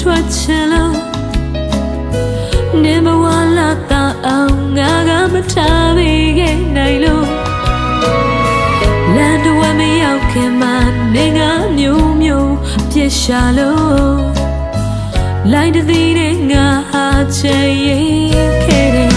ထွက်ချင်လို့နေမဝလာတာအောင်ငါကမထားမိခဲ့နိုင်လို့လမ်းတော်မရောက်ခင်မှနေငါမျိုးမျိုးပြစ်ရှာလို့လိုက်တည်တဲ့ငါဟာချင်ရင်ခဲ့တယ်